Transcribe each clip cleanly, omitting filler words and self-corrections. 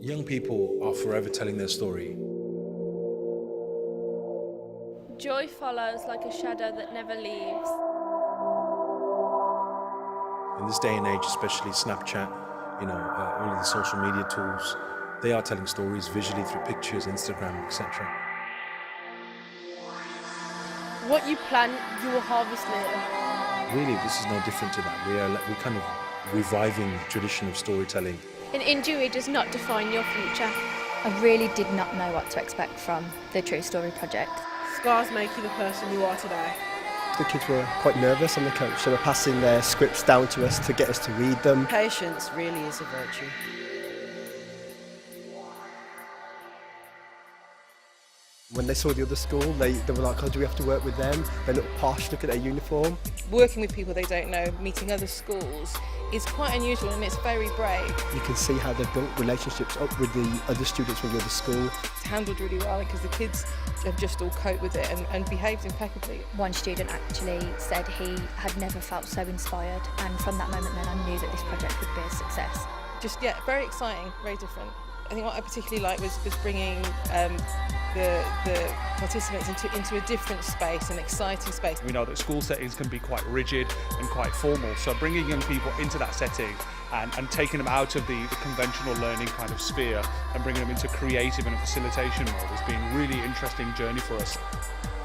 Young people are forever telling their story. Joy follows like a shadow that never leaves. In this day and age, especially Snapchat, all of the social media tools, they are telling stories visually through pictures, Instagram, etc. What you plant, you will harvest later. Really, this is no different to that. We're kind of reviving the tradition of storytelling. An injury does not define your future. I really did not know what to expect from the True Story project. Scars make you the person you are today. The kids were quite nervous on the coach. They were passing their scripts down to us to get us to read them. Patience really is a virtue. When they saw the other school, they were like, oh, do we have to work with them? They look posh, look at their uniform. Working with people they don't know, meeting other schools, is quite unusual and it's very brave. You can see how they've built relationships up with the other students from the other school. It's handled really well because the kids have just all coped with it and behaved impeccably. One student actually said he had never felt so inspired, and from that moment then I knew that this project would be a success. Just, very exciting, very different. I think what I particularly liked was bringing the participants into a different space, an exciting space. We know that school settings can be quite rigid and quite formal, so bringing young people into that setting and taking them out of the conventional learning kind of sphere and bringing them into creative and facilitation mode has been a really interesting journey for us.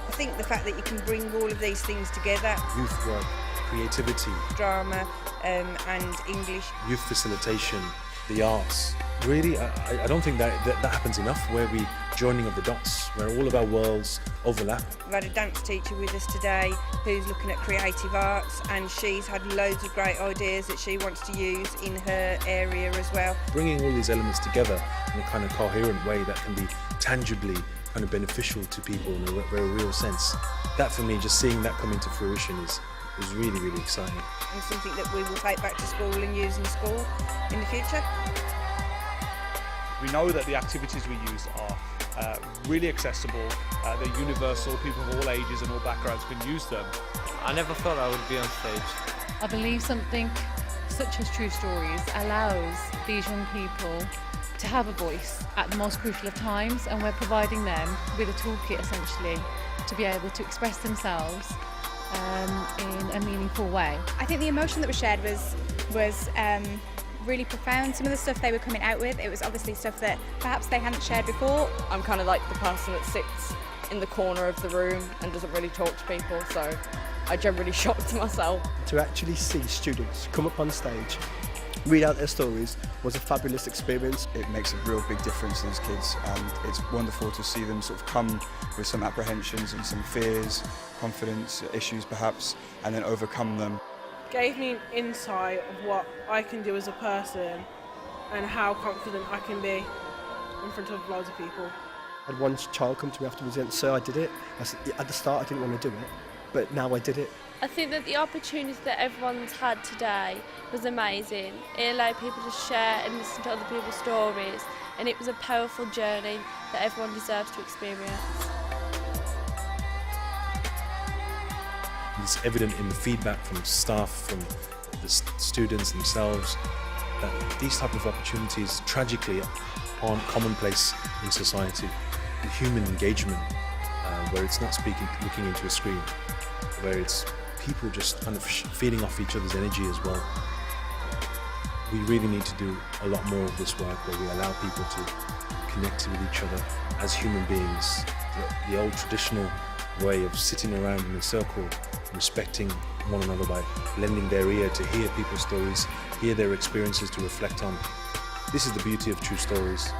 I think the fact that you can bring all of these things together, Youth work, creativity, drama and English, youth facilitation, the arts. Really, I don't think that happens enough, where we joining of the dots, where all of our worlds overlap. we've had a dance teacher with us today who's looking at creative arts, and she's had loads of great ideas that she wants to use in her area as well. Bringing all these elements together in a kind of coherent way that can be tangibly kind of beneficial to people in a very real sense. That, for me, just seeing that come into fruition is really, really exciting. And something that we will take back to school and use in school in the future. We know that the activities we use are really accessible, they're universal, people of all ages and all backgrounds can use them. I never thought I would be on stage. I believe something such as True Stories allows these young people to have a voice at the most crucial of times, and we're providing them with a toolkit essentially to be able to express themselves in a meaningful way. I think the emotion that was shared was really profound. Some of the stuff they were coming out with, it was obviously stuff that perhaps they hadn't shared before. I'm kind of like the person that sits in the corner of the room and doesn't really talk to people, so I generally shocked myself. To actually see students come up on stage, read out their stories, was a fabulous experience. It makes a real big difference to these kids, and it's wonderful to see them sort of come with some apprehensions and some fears, confidence issues perhaps, and then overcome them. Gave me an insight of what I can do as a person and how confident I can be in front of loads of people. I had one child come to me afterwards and say, I did it. I said, at the start I didn't want to do it, but now I did it. I think that the opportunity that everyone's had today was amazing. It allowed people to share and listen to other people's stories, and it was a powerful journey that everyone deserves to experience. It's evident in the feedback from staff, from the students themselves, that these type of opportunities tragically aren't commonplace in society. The human engagement, where it's not looking into a screen, where it's people just kind of feeding off each other's energy as well. We really need to do a lot more of this work, where we allow people to connect with each other as human beings. The old traditional way of sitting around in a circle, respecting one another by lending their ear to hear people's stories, hear their experiences to reflect on. This is the beauty of True Stories.